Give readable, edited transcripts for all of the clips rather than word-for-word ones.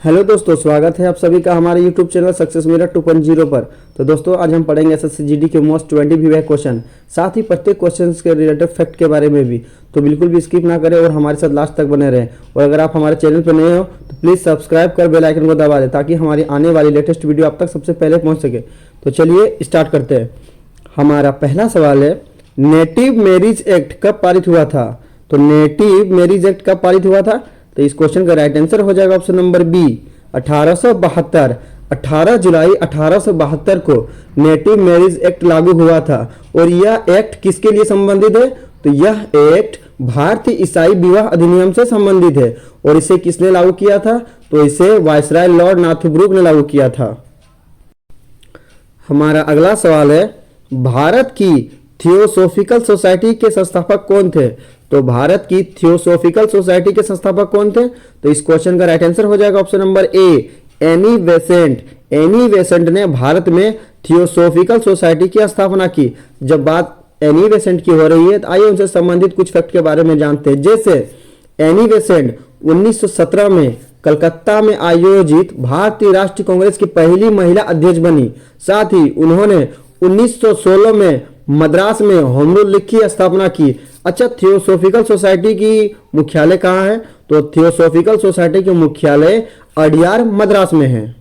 Hello दोस्तों, स्वागत है आप सभी का हमारे यूट्यूब चैनल सक्सेस मेरठ 2.0 पर। तो दोस्तों आज हम पढ़ेंगे एसएससी जीडी के मोस्ट 20 वीवाई क्वेश्चन, साथ ही प्रत्येक क्वेश्चन के रिलेटेड फैक्ट के बारे में भी। तो बिल्कुल भी स्किप ना करें और हमारे साथ लास्ट तक बने रहें। और अगर आप हमारे चैनल पर नए हो तो प्लीज़ सब्सक्राइब कर बेल आइकन को दबा दें ताकि हमारी आने वाली लेटेस्ट वीडियो आप तक सबसे पहले पहुँच सके। तो चलिए स्टार्ट करते हैं। हमारा पहला सवाल है, नेटिव मैरिज एक्ट कब पारित हुआ था? तो नेटिव मैरिज एक्ट कब पारित हुआ था? तो इस क्वेश्चन का राइट आंसर हो जाएगा ऑप्शन नंबर बी, 1872। 18 जुलाई 1872 को नेटिव मैरिज एक्ट लागू हुआ था। और यह एक्ट किसके लिए संबंधित है? तो यह एक्ट भारतीय ईसाई विवाह अधिनियम से संबंधित है। और इसे किसने लागू किया था? तो इसे वायसराय लॉर्ड नाथब्रूक ने लागू किया था। हमारा अगला सवाल है, भारत की थियोसोफिकल सोसाइटी के संस्थापक कौन थे? तो भारत की थियोसोफिकल सोसाइटी के संस्थापक कौन थे? तो इस क्वेश्चन का राइट आंसर हो जाएगा option number A, Annie Besant. Annie Besant ने भारत में थियोसोफिकल सोसाइटी की स्थापना की। जब बात एनी बेसेंट की हो रही है तो आइए उनसे संबंधित कुछ फैक्ट के बारे में जानते हैं। जैसे एनी बेसेंट 1917 में कलकत्ता में आयोजित भारतीय राष्ट्रीय कांग्रेस की पहली महिला अध्यक्ष बनी। साथ ही उन्होंने 1916 में मद्रास में होम रूल लीग की स्थापना की। अच्छा, थियोसोफिकल सोसाइटी की मुख्यालय कहाँ है? तो थियोसोफिकल सोसाइटी के मुख्यालय अडियार मद्रास में है।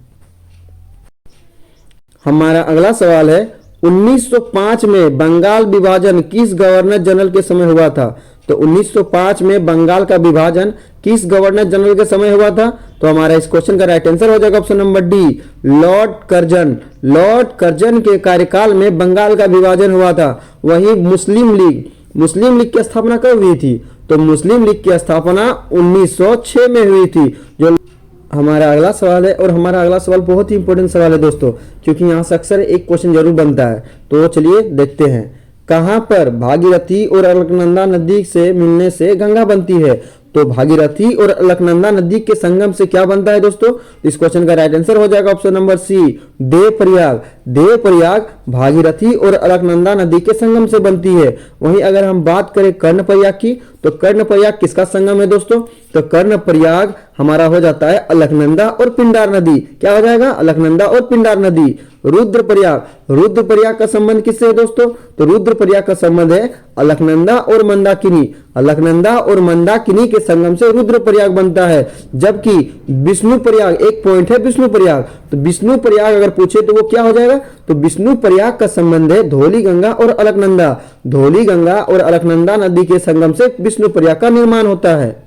हमारा अगला सवाल है, 1905 में बंगाल विभाजन किस गवर्नर जनरल के समय हुआ था? तो 1905 में बंगाल का विभाजन किस गवर्नर जनरल के समय हुआ था? तो हमारा इस क्वेश्चन का राइट आंसर हो जाएगा option number D, Lord Curzon. Lord Curzon के कार्यकाल में बंगाल का विभाजन हुआ था। वहीं मुस्लिम लीग की स्थापना कब हुई थी? तो मुस्लिम लीग की स्थापना 1906 में हुई थी। जो हमारा अगला सवाल है, और हमारा अगला सवाल बहुत ही इंपॉर्टेंट सवाल है दोस्तों, क्योंकि यहाँ से अक्सर एक क्वेश्चन जरूर बनता है। तो चलिए देखते हैं, कहां पर भागीरथी और अलकनंदा नदी से मिलने से गंगा बनती है? तो भागीरथी और अलकनंदा नदी के संगम से क्या बनता है दोस्तों? इस क्वेश्चन का राइट आंसर हो जाएगा option number C, Devprayag. Devprayag Bhagirathi और अलकनंदा नदी के संगम से बनती है। वहीं अगर हम बात करें कर्णप्रयाग की, तो कर्णप्रयाग किसका संगम है दोस्तों? तो कर्णप्रयाग हमारा हो जाता है अलकनंदा और पिंडार नदी। क्या हो जाएगा? अलकनंदा और पिंडार नदी। रुद्रप्रयाग का संबंध किससे है दोस्तों? तो रुद्रप्रयाग का संबंध है अलकनंदा और मंदाकिनी। अलकनंदा और मंदाकिनी के संगम से रुद्रप्रयाग बनता है। जबकि विष्णुप्रयाग, एक पॉइंट है विष्णुप्रयाग, तो विष्णुप्रयाग अगर पूछे तो वो क्या हो जाएगा? तो विष्णुप्रयाग का संबंध है धौलीगंगा और अलकनंदा। धौलीगंगा और अलकनंदा नदी के संगम से विष्णुप्रयाग का निर्माण होता है।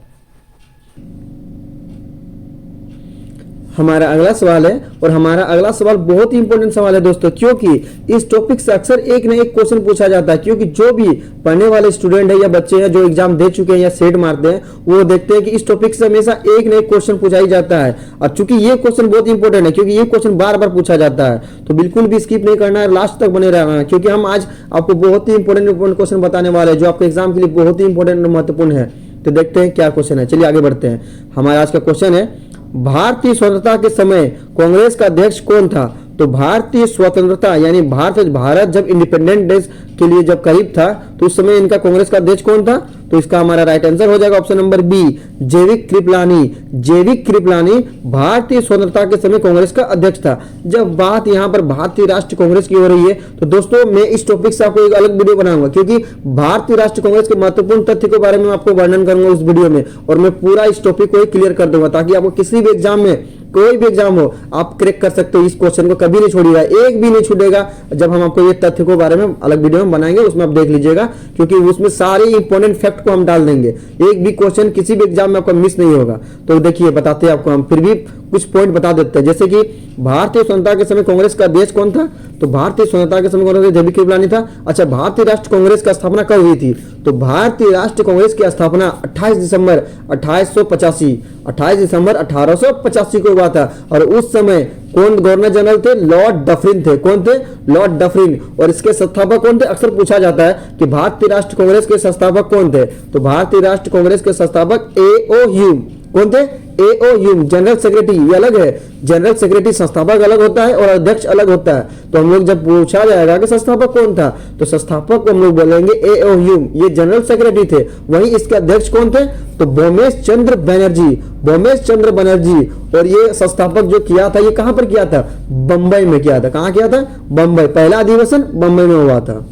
हमारा अगला सवाल है, और हमारा अगला सवाल बहुत ही इंपॉर्टेंट सवाल है दोस्तों, क्योंकि इस टॉपिक से अक्सर एक न एक क्वेश्चन पूछा जाता है। क्योंकि जो भी पढ़ने वाले स्टूडेंट है या बच्चे हैं जो एग्जाम दे चुके हैं या सेट मारते हैं, वो देखते हैं कि इस टॉपिक से हमेशा एक न एक क्वेश्चन पूछा ही जाता है। और चूंकि ये क्वेश्चन बहुत इंपॉर्टेंट है, क्योंकि ये क्वेश्चन बार बार पूछा जाता है, तो बिल्कुल भी स्किप नहीं करना है, लास्ट तक बने रहना है। क्योंकि हम आज आपको बहुत ही इंपॉर्टेंट क्वेश्चन बताने वाले हैं जो आपके एग्जाम के लिए बहुत ही इंपॉर्टेंट और महत्वपूर्ण है। तो देखते हैं क्या क्वेश्चन है। चलिए आगे बढ़ते हैं। हमारा आज का क्वेश्चन है, भारतीय स्वतंत्रता के समय कांग्रेस का अध्यक्ष कौन था? तो भारतीय स्वतंत्रता यानी भारत जब इंडिपेंडेंट डेज के लिए जब करीब था तो उस समय इनका कांग्रेस का अध्यक्ष कौन था? तो इसका हमारा राइट आंसर हो जाएगा ऑप्शन नंबर बी, जैविक कृपलानी। जैविक कृपलानी भारतीय स्वतंत्रता के समय कांग्रेस का अध्यक्ष था। जब बात यहाँ पर भारतीय राष्ट्रीय कांग्रेस की हो रही है तो दोस्तों मैं इस टॉपिक से आपको एक अलग वीडियो बनाऊंगा, क्योंकि भारतीय राष्ट्रीय कांग्रेस के महत्वपूर्ण तथ्य के बारे में आपको वर्णन करूंगा उस वीडियो में, और मैं पूरा इस टॉपिक को क्लियर कर दूंगा ताकि आपको किसी भी एग्जाम में, कोई भी एग्जाम हो, आप क्रैक कर सकते हो। इस क्वेश्चन को कभी नहीं छोड़िएगा, एक भी नहीं छूटेगा। जब हम आपको ये तथ्य के बारे में अलग वीडियो में बनाएंगे उसमें आप देख लीजिएगा, क्योंकि उसमें सारे इंपॉर्टेंट फैक्ट को हम डाल देंगे। एक भी क्वेश्चन किसी भी एग्जाम में आपका मिस नहीं होगा। तो देखिए बताते हैं आपको, हम फिर भी कुछ पॉइंट बता देते हैं। जैसे कि भारतीय स्वतंत्रता के समय कांग्रेस का अध्यक्ष कौन था? तो भारतीय स्वतंत्रता के समय कांग्रेस जैविक कृपलानी था। अच्छा, भारतीय राष्ट्रीय कांग्रेस की स्थापना कब हुई थी? तो भारतीय राष्ट्रीय कांग्रेस की स्थापना 28 दिसंबर 1885 को हुआ था। और उस समय कौन गवर्नर जनरल थे? लॉर्ड डफरिन थे। कौन थे? Lord Dufferin. और इसके संस्थापक कौन थे? अक्सर पूछा जाता है कि भारतीय राष्ट्रीय कांग्रेस के संस्थापक कौन थे? तो भारतीय राष्ट्रीय कांग्रेस के संस्थापक A.O. ह्यूम। कौन थे? AOU जनरल सेक्रेटरी ये अलग है। जनरल सेक्रेटरी संस्थापक अलग होता है और अध्यक्ष अलग होता है। तो हम लोग जब पूछा जाएगा कि संस्थापक कौन था, तो संस्थापक को हम लोग बोलेंगे AOU, ये जनरल सेक्रेटरी थे। वहीं इसके अध्यक्ष कौन थे, तो भौमेश चंद्र बनर्जी, भौमेश चंद्र बनर्जी। और ये संस्थापक जो किया था, ये कहां पर किया था, बंबई में किया था। कहां किया था, बंबई। पहला अधिवेशन बंबई में हुआ था।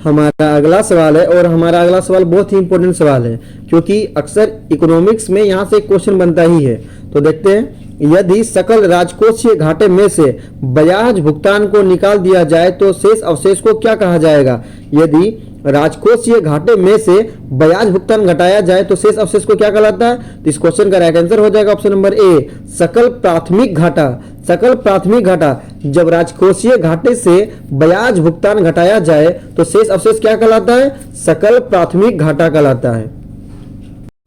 हमारा अगला सवाल है, और हमारा अगला सवाल बहुत ही इंपॉर्टेंट सवाल है, क्योंकि अक्सर इकोनॉमिक्स में यहां से एक क्वेश्चन बनता ही है। तो देखते हैं, यदि सकल राजकोषीय घाटे में से ब्याज भुगतान को निकाल दिया जाए तो शेष अवशेष को क्या कहा जाएगा। यदि राजकोषीय घाटे में से ब्याज भुगतान घटाया जाए तो शेष अवशेष को क्या कहलाता है। तो इस क्वेश्चन का राइट आंसर हो जाएगा ऑप्शन नंबर ए, सकल प्राथमिक घाटा। सकल प्राथमिक घाटा, जब राजकोषीय घाटे से ब्याज भुगतान घटाया जाए तो शेष अवशेष क्या कहलाता है, सकल प्राथमिक घाटा कहलाता है।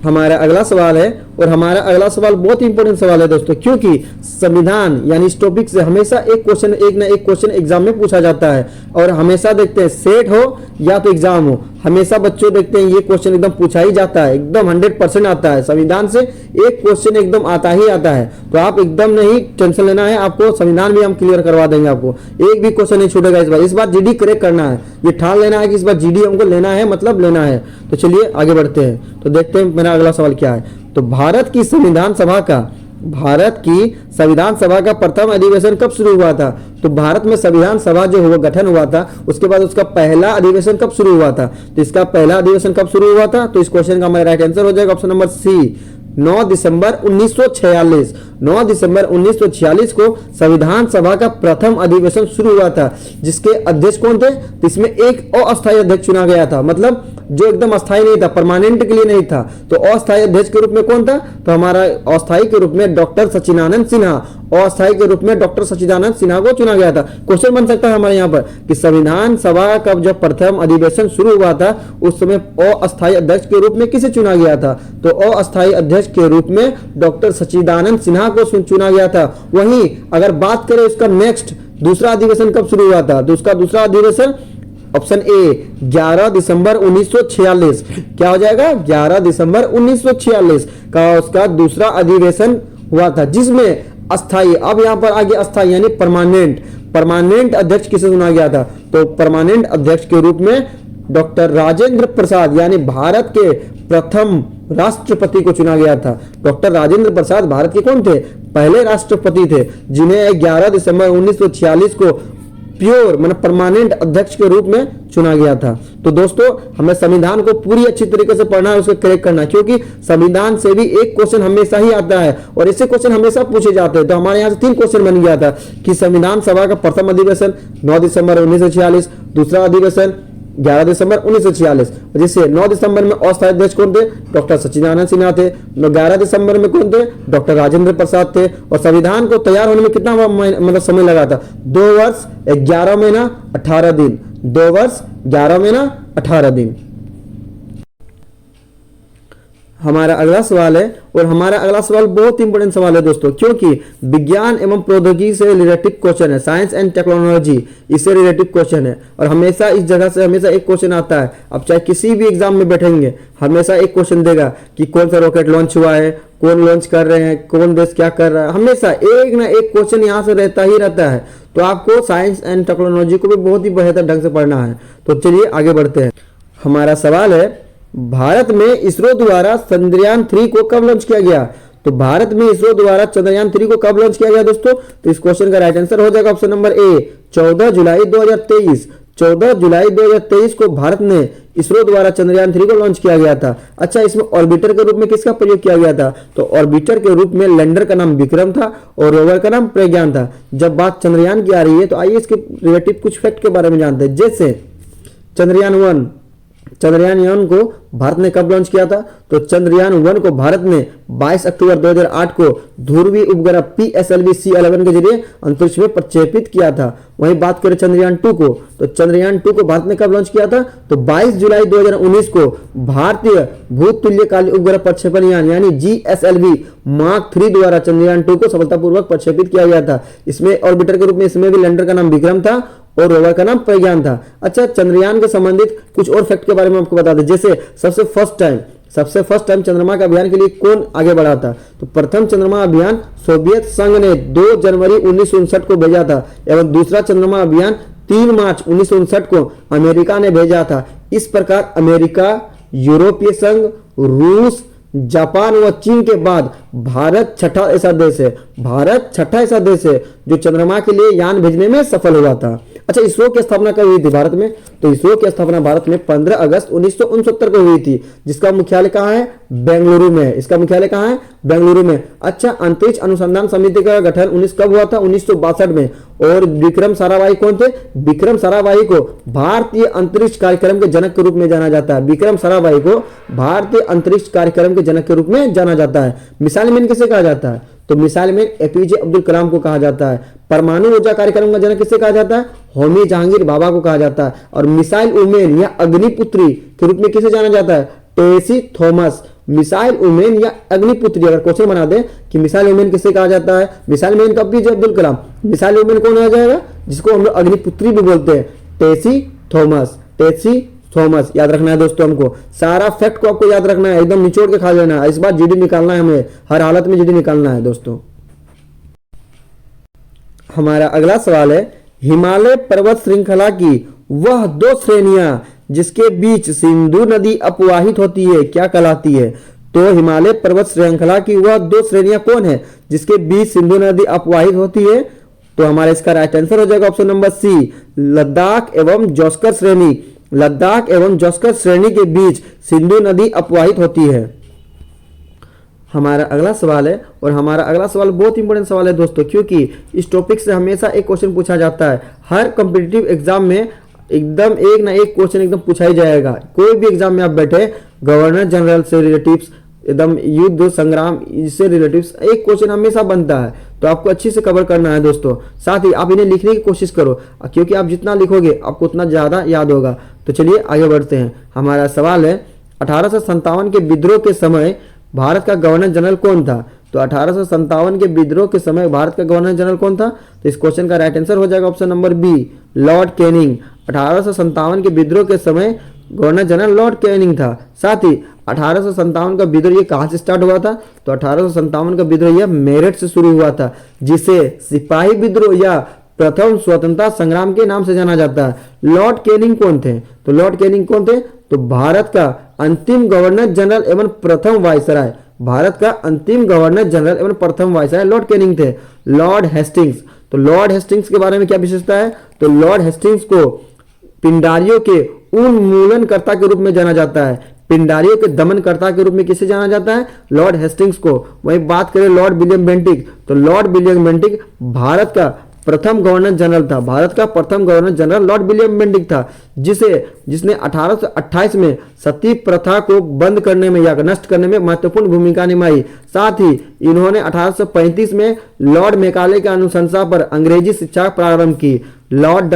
हमारा अगला सवाल है, और हमारा अगला सवाल बहुत ही इंपॉर्टेंट सवाल है दोस्तों, क्योंकि संविधान यानी इस टॉपिक से हमेशा एक ना एक क्वेश्चन एग्जाम में पूछा जाता है। और हमेशा देखते हैं, सेट हो या तो एग्जाम हो, हमेशा बच्चों देखते हैं ये क्वेश्चन एकदम पूछा ही जाता है, एकदम 100% आता है। संविधान से एक क्वेश्चन एकदम आता ही आता है। तो आप एकदम नहीं टेंशन लेना है, आपको संविधान भी हम क्लियर करवा देंगे, आपको एक भी क्वेश्चन नहीं छूटेगा इस बार। इस बार जीडी करेक्ट करना है, ये ठान लेना है कि इस बार जीडी हमको लेना है, मतलब लेना है। तो चलिए आगे बढ़ते हैं। तो देखते हैं मेरा अगला सवाल क्या है। तो भारत की संविधान सभा का प्रथम अधिवेशन कब शुरू हुआ था। तो भारत में संविधान सभा जो हुआ गठन हुआ था, उसके बाद उसका पहला अधिवेशन कब शुरू हुआ था। तो इसका पहला अधिवेशन कब शुरू हुआ था, तो इस क्वेश्चन का हमारा राइट आंसर हो जाएगा ऑप्शन नंबर सी, 9 दिसंबर 1946। 9 दिसंबर 1946 को संविधान सभा का प्रथम अधिवेशन शुरू हुआ था, जिसके अध्यक्ष कौन थे। तो इसमें एक अस्थायी अध्यक्ष चुना गया था, मतलब जो एकदम अस्थायी नहीं था, परमानेंट के लिए नहीं था। तो अस्थायी अध्यक्ष के रूप में कौन था, तो हमारा अस्थायी के रूप में डॉक्टर सच्चिदानंद सिन्हा, अस्थायी के रूप में डॉक्टर सच्चिदानंद सिन्हा को चुना गया था। क्वेश्चन बन सकता है हमारे यहाँ पर कि संविधान सभा का जब प्रथम अधिवेशन शुरू हुआ था, उस समय अस्थायी अध्यक्ष के रूप में किसे चुना गया था। तो अस्थायी अध्यक्ष के रूप में डॉक्टर सच्चिदानंद सिन्हा को चुना गया था। वहीं अगर बात करें उसका नेक्स्ट दूसरा अधिवेशन कब शुरू हुआ था, तो उसका दूसरा अधिवेशन ऑप्शन ए 11 दिसंबर 1946। क्या हो जाएगा, 11 दिसंबर 1946 का उसका दूसरा अधिवेशन हुआ था, जिसमें अस्थाई, अब यहां पर आगे अस्थाई यानी परमानेंट अध्यक्ष किसे चुना गया था। तो परमानेंट अध्यक्ष के रूप में डॉक्टर राजेंद्र प्रसाद यानी भारत के प्रथम राष्ट्रपति को चुना गया था। डॉक्टर राजेंद्र प्रसाद भारत के कौन थे, पहले राष्ट्रपति थे, जिन्हें 11 दिसंबर 1946 को प्योर मतलब परमानेंट अध्यक्ष के रूप में चुना गया था। तो दोस्तों हमें संविधान को पूरी अच्छी तरीके से पढ़ना है, उसको करेक्ट करना है, क्योंकि संविधान से भी एक क्वेश्चन हमेशा ही आता है और ऐसे क्वेश्चन हमेशा पूछे जाते हैं। तो हमारे यहाँ से 3 क्वेश्चन बन गया था कि संविधान सभा का प्रथम अधिवेशन 9 दिसंबर 1946, दूसरा अधिवेशन 11 दिसंबर 1946, जिससे 9 दिसंबर में अस्थायी अध्यक्ष कौन थे, डॉक्टर सच्चिदानंद सिन्हा थे। 11 दिसंबर में कौन थे, डॉक्टर राजेंद्र प्रसाद थे। और संविधान को तैयार होने में कितना मतलब समय लगा था, 2 वर्ष 11 महीना 18 दिन, 2 वर्ष 11 महीना 18 दिन। हमारा अगला सवाल है, और हमारा अगला सवाल बहुत इंपॉर्टेंट सवाल है दोस्तों, क्योंकि विज्ञान एवं प्रौद्योगिकी से रिलेटिव क्वेश्चन है, साइंस एंड टेक्नोलॉजी, इससे रिलेटिव क्वेश्चन है। और हमेशा इस जगह से हमेशा एक क्वेश्चन आता है। अब चाहे किसी भी एग्जाम में बैठेंगे, हमेशा एक क्वेश्चन देगा कि कौन सा रॉकेट लॉन्च हुआ है, कौन लॉन्च कर रहे हैं, कौन देश क्या कर रहा है, हमेशा एक ना एक क्वेश्चन यहाँ से रहता ही रहता है। तो आपको साइंस एंड टेक्नोलॉजी को भी बहुत ही बेहतर ढंग से पढ़ना है। तो चलिए आगे बढ़ते हैं। हमारा सवाल है, भारत में इसरो द्वारा चंद्रयान 3 को कब लॉन्च किया गया। तो भारत में इसरो द्वारा चंद्रयान 3 को कब लॉन्च किया गया दोस्तों, तो इस क्वेश्चन का राइट आंसर हो जाएगा ऑप्शन नंबर ए 14 जुलाई 2023। 14 जुलाई 2023 को भारत ने इसरो द्वारा चंद्रयान 3 को लॉन्च किया गया था। अच्छा, इसमें ऑर्बिटर के रूप में किसका प्रयोग किया गया था, तो ऑर्बिटर के रूप में लैंडर का नाम विक्रम था और रोवर का नाम प्रज्ञान था। जब बात चंद्रयान की आ रही है तो आइए इसके रिलेटिव कुछ फैक्ट के बारे में जानते हैं। जैसे चंद्रयान 1 को भारत ने कब लॉन्च किया था, तो चंद्रयान 1 को भारत ने 22 अक्टूबर 2008 को ध्रुवीय उपग्रह PSLV-C11 के जरिए अंतरिक्ष में प्रक्षेपित किया था। वहीं बात करें चंद्रयान 2 को, तो चंद्रयान 2 को भारत ने कब लॉन्च किया था, तो 22 जुलाई 2019 को भारतीय भूतुल्यकालिक उपग्रह प्रक्षेपण यान यानी GSLV मार्क 3 द्वारा चंद्रयान 2 को सफलतापूर्वक प्रक्षेपित किया गया था। इसमें ऑर्बिटर के रूप में इसमें भी लैंडर का नाम विक्रम था और रोवर का नाम प्रज्ञान था। अच्छा, चंद्रयान के संबंधित कुछ और फैक्ट के बारे में आपको बता दें। जैसे सबसे सबसे फर्स्ट टाइम चंद्रमा के अभियान के लिए कौन आगे बढ़ा था? तो प्रथम चंद्रमा अभियान सोवियत संघ ने 2 जनवरी 1959 को भेजा था एवं दूसरा चंद्रमा अभियान 3 मार्च 1959 को अमेरिका ने भेजा था। इस प्रकार अमेरिका, यूरोपीय संघ, रूस, जापान व चीन के बाद भारत छठा ऐसा देश है, भारत छठा ऐसा देश है जो चंद्रमा के लिए यान भेजने में सफल हुआ था। अच्छा, इसरो की स्थापना कब हुई थी भारत में? तो इसरो की स्थापना भारत में 15 अगस्त 1969 को हुई थी, जिसका मुख्यालय कहाँ है? बेंगलुरु में। इसका मुख्यालय कहाँ है? बेंगलुरु में। अच्छा, अंतरिक्ष अनुसंधान समिति का गठन 19 कब हुआ था? 1962 में। और विक्रम साराभाई कौन थे? विक्रम साराभाई को भारतीय अंतरिक्ष कार्यक्रम के जनक के रूप में जाना जाता है। विक्रम साराभाई को भारतीय अंतरिक्ष कार्यक्रम के जनक के रूप में जाना जाता है। मिसाइल मैन किसे कहा जाता है? तो missile man APJ Abdul Kalam को कहा जाता है। परमाणु ऊर्जा कार्यक्रम का जनक किसे कहा जाता है? होमी जहांगीर बाबा को कहा जाता है। और मिसाइल वुमेन या अग्निपुत्री के रूप में किसे जाना जाता है? टेसी थॉमस। मिसाइल वुमेन या अग्निपुत्री, अगर क्वेश्चन बना दे कि मिसाइल वुमेन किसे कहा जाता है? मिसाइल मैन कब भी अब्दुल कलाम। मिसाइल वुमेन कौन आ जाएगा? जिसको हम लोग अग्निपुत्री भी बोलते हैं, टेसी थॉमस। टेसी थॉमस याद रखना है दोस्तों, हमको सारा फैक्ट को आपको याद रखना है, एकदम निचोड़ के खा लेना है। इस बार जीडी निकालना है, हमें हर हालत में जीडी निकालना है दोस्तों। हमारा अगला सवाल है, हिमालय पर्वत श्रृंखला की वह 2 श्रेणियां जिसके बीच सिंधु नदी अपवाहित होती है क्या कहलाती है? तो हिमालय पर्वत श्रृंखला की वह 2 श्रेणियां कौन है जिसके बीच सिंधु नदी अपवाहित होती है? तो हमारा इसका राइट आंसर हो जाएगा ऑप्शन नंबर सी, लद्दाख एवं जोस्कर श्रेणी। लद्दाख एवं जोस्कर श्रेणी के बीच सिंधु नदी अपवाहित होती है। हमारा अगला सवाल है, और हमारा अगला सवाल बहुत इंपॉर्टेंट सवाल है दोस्तों, क्योंकि इस टॉपिक से हमेशा एक क्वेश्चन पूछा जाता है। हर कॉम्पिटिटिव एग्जाम में एकदम एक ना एक क्वेश्चन एकदम पूछा ही जाएगा। कोई भी एग्जाम में आप बैठे, गवर्नर जनरल से रिलेटिव्स, एकदम युद्ध संग्राम इससे रिलेटिव्स एक क्वेश्चन हमेशा बनता है, तो आपको अच्छे से कवर करना है दोस्तों। साथ ही आप इन्हें लिखने की कोशिश करो, क्योंकि आप जितना लिखोगे आपको उतना ज़्यादा याद होगा। तो चलिए आगे बढ़ते हैं। हमारा सवाल है, 1857 के विद्रोह के समय भारत का गवर्नर जनरल कौन था? तो 1857 के विद्रोह के समय भारत का गवर्नर जनरल कौन था? तो इस क्वेश्चन का राइट आंसर हो जाएगा option number B, Lord Canning. 1857 के विद्रोह के समय गवर्नर जनरल लॉर्ड कैनिंग था। साथ ही 1857 का विद्रोह ये कहाँ से स्टार्ट हुआ था? तो 1857 का विद्रोह यह मेरठ से शुरू हुआ था, जिसे सिपाही विद्रोह या प्रथम स्वतंत्रता संग्राम के नाम से जाना जाता है। लॉर्ड कैनिंग कौन थे? तो लॉर्ड कैनिंग कौन थे? तो भारत का अंतिम गवर्नर जनरल एवं प्रथम वायसराय, भारत का अंतिम गवर्नर जनरल एवं प्रथम वायसराय लॉर्ड कैनिंग थे। लॉर्ड हेस्टिंग्स, तो लॉर्ड हेस्टिंग्स के बारे में क्या विशेषता है? तो लॉर्ड हेस्टिंग्स को पिंडारियों के उन्मूलनकर्ता के रूप में जाना जाता है। पिंडारियों के दमनकर्ता के रूप में किसे जाना जाता है? लॉर्ड हेस्टिंग्स को। वही बात करें लॉर्ड विलियम बेंटिक, तो लॉर्ड विलियम बेंटिक भारत का प्रथम गवर्नर जनरल था। भारत का प्रथम governor general Lord William Bentinck था, जिसने 1828 में सती प्रथा को बंद करने में या नष्ट करने में महत्वपूर्ण भूमिका निभाई। साथ ही इन्होंने 1835 में लॉर्ड मैकाले की अनुशंसा पर अंग्रेजी शिक्षा प्रारंभ की। लॉर्ड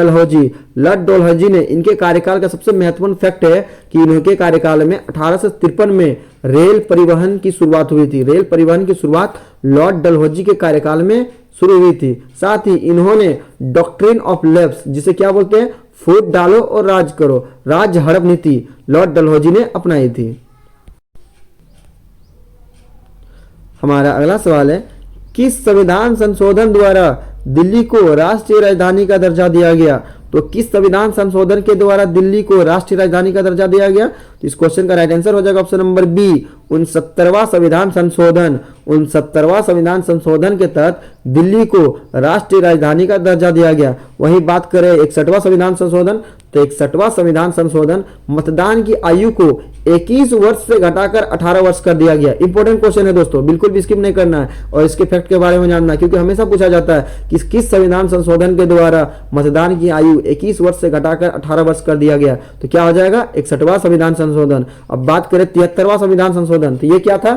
डलहौजी ने इनके कार्यकाल का सबसे महत्वपूर्ण फैक्ट है कि इनके कार्यकाल में 1853 में रेल परिवहन की शुरुआत हुई थी। रेल परिवहन की शुरुआत लॉर्ड डलहौजी के कार्यकाल में शुरू हुई थी। साथ ही इन्होंने डॉक्ट्रिन ऑफ लेफ्ट, जिसे क्या बोलते हैं, फूट डालो और राज करो, राज्य हड़प नीति लॉर्ड डलहौजी ने अपनाई थी। हमारा अगला सवाल है, किस संविधान संशोधन द्वारा दिल्ली को राष्ट्रीय राजधानी का दर्जा दिया गया? तो किस संविधान संशोधन के द्वारा दिल्ली को राष्ट्रीय राजधानी का दर्जा दिया गया? तो इस क्वेश्चन का राइट आंसर हो जाएगा ऑप्शन नंबर बी, 69वां संविधान संशोधन। 69वां संविधान संशोधन के तहत दिल्ली को राष्ट्रीय राजधानी का दर्जा दिया गया। वहीं बात करें 61वां संविधान संशोधन, तो 61वां संविधान संशोधन मतदान की आयु को 21 वर्ष से घटाकर 18 वर्ष कर दिया गया। इंपॉर्टेंट क्वेश्चन है दोस्तों, बिल्कुल भी स्किप नहीं करना है और इसके फैक्ट के बारे में जानना है, क्योंकि हमेशा पूछा जाता है कि किस संविधान संशोधन के द्वारा मतदान की आयु 21 वर्ष से घटाकर 18 वर्ष कर दिया गया। तो क्या हो जाएगा? 61वां संविधान संशोधन। अब बात करें 73वां संविधान संशोधन, तो ये क्या था?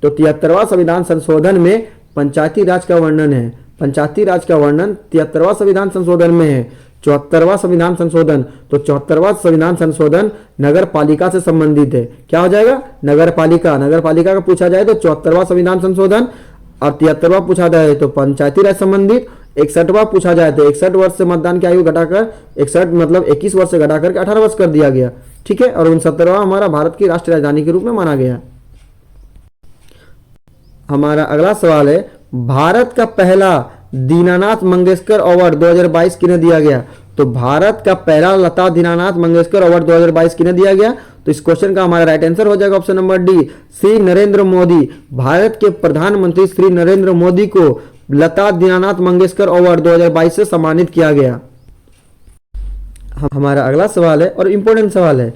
तो 73वां संविधान संशोधन में पंचायती राज का वर्णन है। पंचायती राज का वर्णन 73वां संविधान संशोधन में है। 74वां संविधान संशोधन, तो 74वां संविधान संशोधन नगर पालिका से संबंधित है। क्या हो जाएगा? नगर पालिका का पूछा जाए तो 74वां संविधान संशोधन, और 73वां पूछा जाए तो पंचायती राज संबंधित, 61वां पूछा जाए तो 61 वर्ष से मतदान की आयु घटाकर 61 मतलब 21 वर्ष से घटाकर के 18 वर्ष कर दिया गया। ठीक है, और 69वां हमारा भारत की राष्ट्रीय राजधानी के रूप में माना गया। हमारा अगला सवाल है, भारत का पहला दीनानाथ मंगेशकर अवार्ड 2022 किन्हें दिया गया? तो भारत का पहला लता दीनानाथ मंगेशकर अवार्ड 2022 किन्हें दिया गया? तो इस क्वेश्चन का हमारा राइट आंसर हो जाएगा option number D, Shri Narendra Modi. Bharat के प्रधानमंत्री श्री नरेंद्र मोदी को लता दीनानाथ मंगेशकर अवार्ड 2022 से सम्मानित किया गया। हमारा अगला सवाल है और इंपॉर्टेंट सवाल है,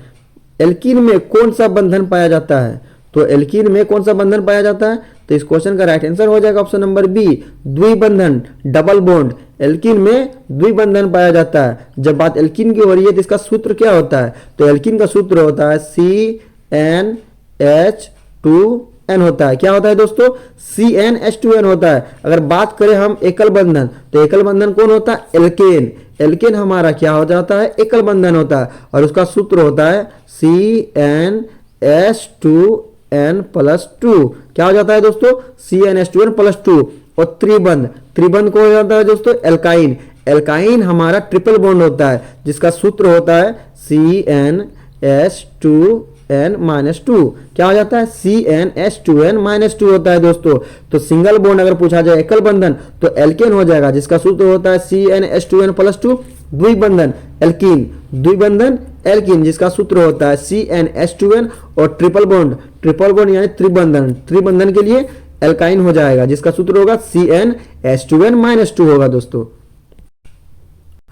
एल्कीन में कौन सा बंधन पाया जाता है? तो एल्कीन में कौन सा बंधन पाया जाता है? तो इस क्वेश्चन का राइट आंसर हो जाएगा ऑप्शन नंबर बी, द्विबंधन, डबल बॉन्ड। एल्कीन में द्विबंधन पाया जाता है। जब बात एल्कीन की हो रही है तो इसका सूत्र क्या होता है? तो एल्कीन का सूत्र होता है CnH2n होता है। क्या होता है दोस्तों? CnH2n होता है। अगर बात करें हम एकल बंधन, तो एकल बंधन कौन होता है? एल्केन। एल्केन हमारा क्या हो जाता है? एकल बंधन होता है और उसका सूत्र होता है CnH2n+2। क्या हो जाता है दोस्तों? CnH2n+2। और त्रिबंध, त्रिबंध को हो जाता है दोस्तों एल्काइन। एल्काइन हमारा ट्रिपल बॉन्ड होता है जिसका सूत्र होता है CnH2n-2। क्या हो जाता है? CnH2n-2 होता है दोस्तों। तो सिंगल बॉन्ड अगर पूछा जाए एकल बंधन तो एल्केन हो जाएगा जिसका सूत्र होता है CnH2n+2। द्विबंधन एल्कीन, द्विबंधन एल्कीन जिसका सूत्र होता है CnH2n। और ट्रिपल बॉन्ड, ट्रिपल बॉन्ड यानी त्रिबंधन, त्रिबंधन के लिए एल्काइन हो जाएगा जिसका सूत्र होगा CnH2n-2 होगा दोस्तों।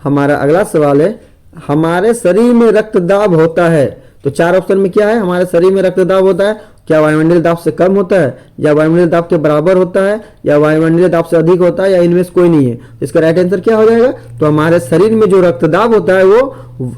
हमारा अगला सवाल है, हमारे शरीर में रक्तदाब होता है? तो चार ऑप्शन में क्या है? हमारे शरीर में रक्तदाब होता है, क्या वायुमंडलीय दाब से कम होता है, या वायुमंडलीय दाब के बराबर होता है, या वायुमंडलीय दाब से अधिक होता है, या इनमें से कोई नहीं है? इसका राइट आंसर क्या हो जाएगा? तो हमारे शरीर में जो रक्तदाब होता है वो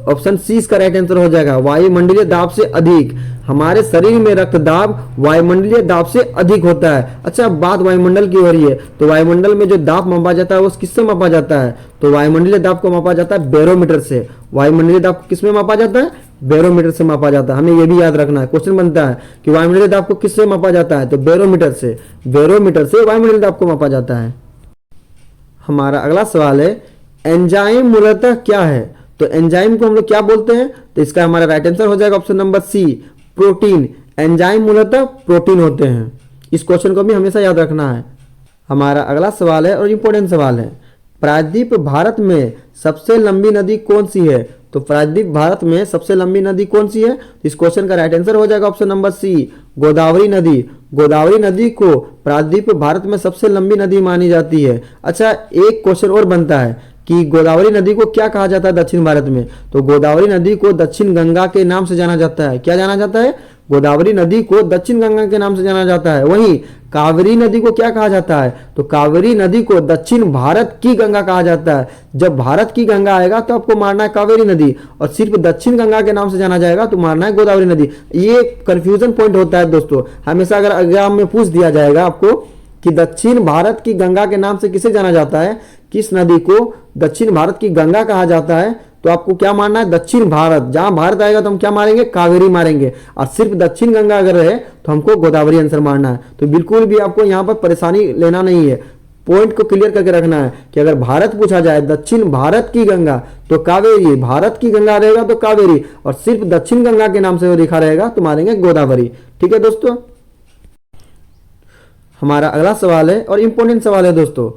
ऑप्शन सी इसका राइट आंसर हो जाएगा, वायुमंडलीय दाब से अधिक। हमारे शरीर में रक्तदाब वायुमंडलीय दाब से अधिक होता है। अच्छा, बात वायुमंडल की हो रही है तो वायुमंडल में जो दाब मापा जाता है वो किससे मापा जाता है? तो वायुमंडलीय दाब को मापा जाता है बैरोमीटर से। वायुमंडलीय दाब को किसमें मापा जाता है? बैरोमीटर से मापा जाता है। हमें यह भी याद रखना है, क्वेश्चन बनता है कि वायुमंडलीय दाब को किससे मापा जाता है? तो बैरोमीटर से, बैरोमीटर से वायुमंडलीय दाब को मापा जाता है। हमारा अगला सवाल है, एंजाइम मूलतः क्या है? तो एंजाइम को हम लोग क्या बोलते हैं? तो इसका हमारा राइट आंसर हो जाएगा option number C, protein. Enzyme मूलतः प्रोटीन होते हैं। इस क्वेश्चन को भी हमेशा याद रखना है। हमारा अगला सवाल है और इंपॉर्टेंट सवाल है, प्रायद्वीप भारत में सबसे लंबी नदी कौन सी है? तो प्रायद्वीप भारत में सबसे लंबी नदी कौन सी है? इस क्वेश्चन का राइट आंसर हो जाएगा ऑप्शन नंबर सी, गोदावरी नदी। गोदावरी नदी को प्रायद्वीप भारत में सबसे लंबी नदी मानी जाती है। अच्छा, एक क्वेश्चन और बनता है कि गोदावरी नदी को क्या कहा जाता है दक्षिण भारत में? तो गोदावरी नदी को दक्षिण गंगा के नाम से जाना जाता है। क्या जाना जाता है? गोदावरी नदी को दक्षिण गंगा के नाम से जाना जाता है। वहीं कावेरी नदी को क्या कहा जाता है? तो कावेरी नदी को दक्षिण भारत की गंगा कहा जाता है। जब भारत की गंगा आएगा तो आपको मारना है कावेरी नदी, और सिर्फ दक्षिण गंगा के नाम से जाना जाएगा तो मारना है गोदावरी नदी। ये कंफ्यूजन पॉइंट होता है दोस्तों। हमेशा अगर एग्जाम में पूछ दिया जाएगा आपको कि दक्षिण भारत की गंगा के नाम से किसे जाना जाता है, किस नदी को दक्षिण भारत की गंगा कहा जाता है, तो आपको क्या मानना है? दक्षिण भारत। जहां भारत आएगा तो हम क्या मारेंगे? कावेरी मारेंगे। और सिर्फ दक्षिण गंगा अगर रहे तो हमको गोदावरी आंसर मारना है। तो बिल्कुल भी आपको यहां पर परेशानी लेना नहीं है, पॉइंट को क्लियर करके रखना है कि अगर भारत पूछा जाए दक्षिण भारत की गंगा तो कावेरी, भारत की गंगा रहेगा तो कावेरी, और सिर्फ दक्षिण गंगा के नाम से वो लिखा रहेगा तो मारेंगे गोदावरी। ठीक है दोस्तों। हमारा अगला सवाल है और इंपॉर्टेंट सवाल है दोस्तों,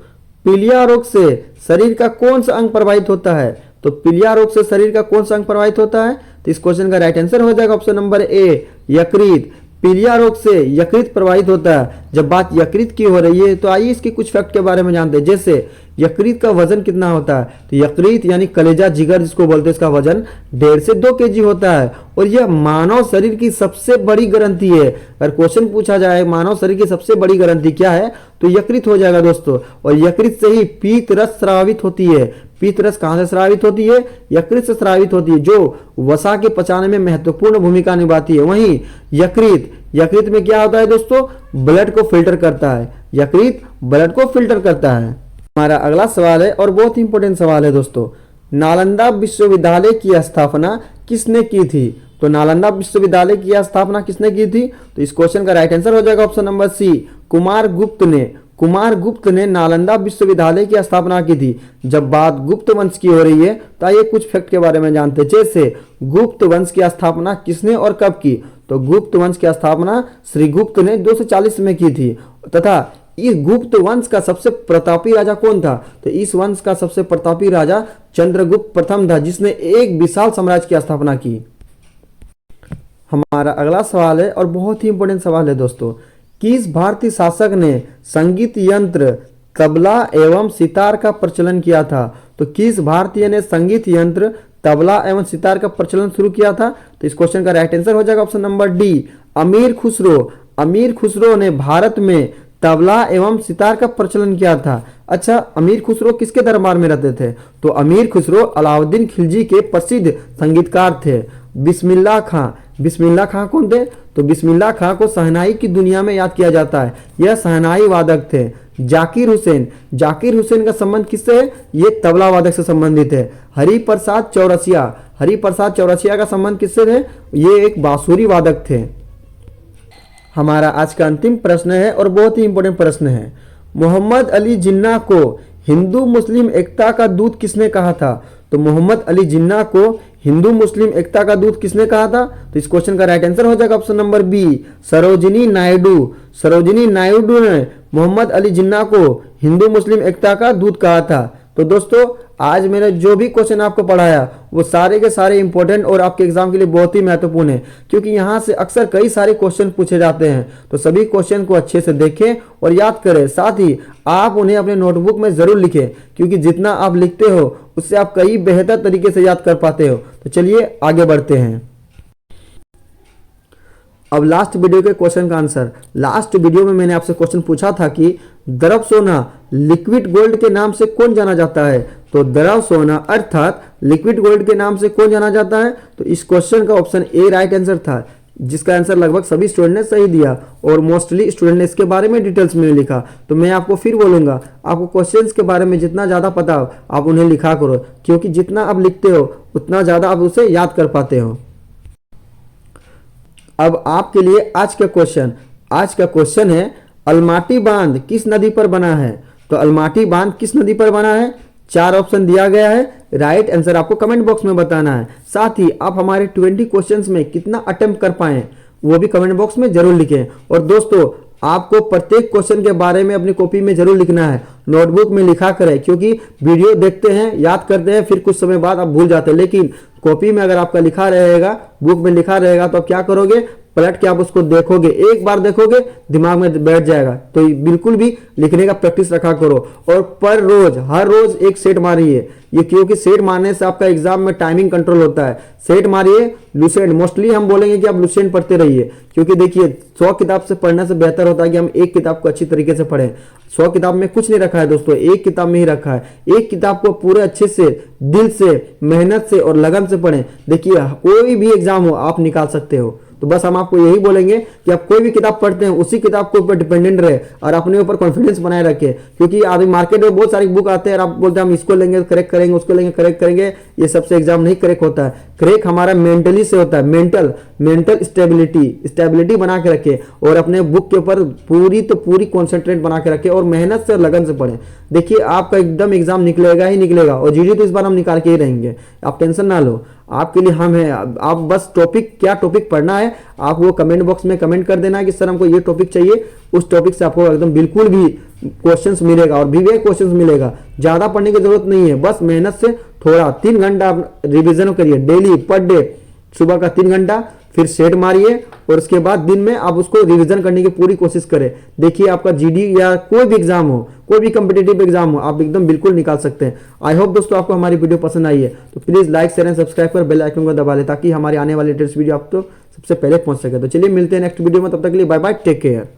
पीलिया रोग से शरीर का कौन सा अंग प्रभावित होता है? तो पीलिया रोग से शरीर का कौन सा अंग प्रभावित होता है? तो इस क्वेश्चन का राइट आंसर हो जाएगा ऑप्शन नंबर ए, यकृत। पीलिया रोग से यकृत प्रभावित होता है। जब बात यकृत की हो रही है तो आइए इसके कुछ फैक्ट के बारे में जानते हैं। जैसे यकृत का वजन कितना होता है? तो यकृत यानी कलेजा जिगर जिसको बोलते हैं, इसका वजन 1.5 से 2 kg होता है, और यह मानव शरीर की सबसे बड़ी ग्रंथि है। अगर क्वेश्चन पूछा जाए मानव शरीर की सबसे बड़ी ग्रंथि क्या है तो यकृत हो जाएगा दोस्तों। और यकृत से ही पीत रस स्रावित होती है। पीत रस कहां से स्रावित होती है? यकृत से स्रावित होती है, जो वसा के पचाने में महत्वपूर्ण भूमिका निभाती है। वहीं यकृत में क्या होता है दोस्तों? ब्लड को फिल्टर करता है। यकृत ब्लड को फिल्टर करता है। हमारा अगला सवाल है और बहुत इंपॉर्टेंट सवाल है दोस्तों, नालंदा विश्वविद्यालय की स्थापना किसने की थी? तो नालंदा विश्वविद्यालय की स्थापना किसने की थी? तो इस क्वेश्चन का राइट आंसर हो जाएगा ऑप्शन नंबर सी, कुमार गुप्त ने। कुमार गुप्त ने नालंदा विश्वविद्यालय की स्थापना की थी। जब बात गुप्त वंश की हो रही है तो आइए कुछ फैक्ट के बारे में जानते हैं। जैसे गुप्त वंश की स्थापना किसने और कब की, तो गुप्त वंश की स्थापना श्री गुप्त ने 240 में की थी। तथा इस गुप्त वंश का सबसे प्रतापी राजा कौन था, तो इस वंश का सबसे प्रतापी राजा चंद्रगुप्त प्रथम था, जिसने एक विशाल साम्राज्य की स्थापना की। हमारा अगला सवाल है और बहुत ही इंपॉर्टेंट सवाल है दोस्तों, किस भारतीय शासक ने संगीत यंत्र तबला एवं सितार का प्रचलन किया था, तो किस भारतीय ने संगीत यंत्र तबला एवं सितार का प्रचलन शुरू किया था, तो इस क्वेश्चन का राइट आंसर हो जाएगा ऑप्शन नंबर डी, अमीर खुसरो। अमीर खुसरो ने भारत में तबला एवं सितार का प्रचलन किया था। अच्छा, अमीर खुसरो किसके दरबार में रहते थे, तो अमीर खुसरो अलाउद्दीन खिलजी के प्रसिद्ध संगीतकार थे। बिस्मिल्लाह खां, बिस्मिल्लाह खां कौन थे, तो बिस्मिल्लाह खां को शहनाई की दुनिया में याद किया जाता है, यह शहनाई वादक थे। जाकिर हुसैन, जाकिर हुसैन का संबंध किससे है, ये तबला वादक से संबंधित है। हरिप्रसाद चौरसिया, हरिप्रसाद चौरसिया का संबंध किससे थे, ये एक बांसुरी वादक थे। हमारा आज का अंतिम प्रश्न है और बहुत ही इंपॉर्टेंट प्रश्न है, मोहम्मद अली जिन्ना को हिंदू मुस्लिम एकता का दूत किसने कहा था, तो मोहम्मद अली जिन्ना को हिंदू मुस्लिम एकता का दूत किसने कहा था, तो इस क्वेश्चन का राइट आंसर हो जाएगा option number B, Sarojini Naidu. Sarojini Naidu ने मोहम्मद अली जिन्ना को हिंदू मुस्लिम एकता का दूत कहा था। तो दोस्तों आज मैंने जो भी क्वेश्चन आपको पढ़ाया वो सारे के सारे इंपॉर्टेंट और आपके एग्जाम के लिए बहुत ही महत्वपूर्ण है, क्योंकि यहाँ से अक्सर कई सारे क्वेश्चन पूछे जाते हैं। तो सभी क्वेश्चन को अच्छे से देखें और याद करें, साथ ही आप उन्हें अपने नोटबुक में जरूर लिखें, क्योंकि जितना आप लिखते हो उससे आप कई बेहतर तरीके से याद कर पाते हो। तो चलिए आगे बढ़ते हैं। अब लास्ट वीडियो के क्वेश्चन का आंसर। लास्ट वीडियो में मैंने आपसे क्वेश्चन पूछा था कि द्रव सोना लिक्विड गोल्ड के नाम से कौन जाना जाता है, तो द्रव सोना अर्थात लिक्विड गोल्ड के नाम से कौन जाना जाता है, तो इस क्वेश्चन का ऑप्शन ए राइट आंसर था, जिसका आंसर लगभग सभी स्टूडेंट ने सही दिया और मोस्टली स्टूडेंट ने इसके बारे में डिटेल्स में लिखा। तो मैं आपको फिर बोलूंगा, आपको क्वेश्चंस के बारे में जितना ज़्यादा पता हो आप उन्हें लिखा करो, क्योंकि जितना आप लिखते हो उतना ज़्यादा आप उसे याद कर पाते हो। अब आपके लिए आज का क्वेश्चन है, अलमाटी बांध किस नदी पर बना है, तो अलमाटी बांध किस नदी पर बना है, 4 ऑप्शन दिया गया है, राइट आंसर आपको कमेंट बॉक्स में बताना है। साथ ही आप हमारे 20 क्वेश्चंस में कितना अटेम्प्ट कर पाए वो भी कमेंट बॉक्स में जरूर लिखें। और दोस्तों आपको प्रत्येक क्वेश्चन के बारे में अपनी कॉपी में जरूर लिखना है, नोटबुक में लिखा करें, क्योंकि वीडियो देखते हैं याद करते हैं फिर कुछ समय बाद आप भूल जाते हैं, लेकिन कॉपी में अगर आपका लिखा रहेगा, बुक में लिखा रहेगा, तो आप क्या करोगे, पलट के आप उसको देखोगे, एक बार देखोगे दिमाग में बैठ जाएगा। तो बिल्कुल भी लिखने का प्रैक्टिस रखा करो और पर रोज हर रोज एक सेट मारिए, ये क्योंकि सेट मारने से आपका एग्जाम में टाइमिंग कंट्रोल होता है। सेट मारिए, लुसेंट मोस्टली हम बोलेंगे कि आप लुसेंट पढ़ते रहिए, क्योंकि देखिए 100 किताब से पढ़ने से बेहतर होता है कि हम एक किताब को अच्छी तरीके से पढ़ें। 100 किताब में कुछ नहीं रखा है दोस्तों, एक किताब में ही रखा है। एक किताब को पूरे अच्छे से, दिल से, मेहनत से और लगन से पढ़ें। देखिए कोई भी एग्जाम हो आप निकाल सकते हो। तो बस हम आपको यही बोलेंगे कि आप कोई भी किताब पढ़ते हैं उसी किताब के ऊपर डिपेंडेंट रहे और अपने ऊपर कॉन्फिडेंस बनाए रखें, क्योंकि अभी मार्केट में बहुत सारी बुक आते हैं और आप बोलते हैं हम इसको लेंगे करेक्ट करेंगे, उसको लेंगे करेक्ट करेंगे, ये सबसे एग्जाम नहीं करेक्ट होता है। करेक्ट हमारा मेंटली से होता है, मेंटल स्टेबिलिटी बना के रखे और अपने बुक के ऊपर पूरी कॉन्सेंट्रेट बना के रखे और मेहनत से और लगन से पढ़ें। देखिए आपका एकदम एग्जाम निकलेगा ही निकलेगा और जीडी तो इस बार हम निकाल के ही रहेंगे, आप टेंशन ना लो, आपके लिए हम हैं। आप बस क्या टॉपिक पढ़ना है आप वो कमेंट बॉक्स में कमेंट कर देना कि सर हमको ये टॉपिक चाहिए, उस टॉपिक से आपको एकदम बिल्कुल भी क्वेश्चंस मिलेगा और विवेक क्वेश्चंस मिलेगा। ज्यादा पढ़ने की जरूरत नहीं है, बस मेहनत से थोड़ा 3 घंटा आप रिविजन करिए डेली पर डे, सुबह का 3 घंटा, फिर सेट मारिए और उसके बाद दिन में आप उसको रिवीजन करने की पूरी कोशिश करें। देखिए आपका जीडी या कोई भी एग्जाम हो, कोई भी कॉम्पिटिटिव एग्जाम हो, आप एकदम बिल्कुल निकाल सकते हैं। आई होप दोस्तों आपको हमारी वीडियो पसंद आई है, तो please like share and subscribe कर बेल आइकन को दबा ले, ताकि हमारी आने वाली लेटेस्ट वीडियो आप तो सबसे पहले पहुंच सके। तो चलिए मिलते हैं नेक्स्ट वीडियो में, तब तक के लिए बाय बाय, टेक केयर।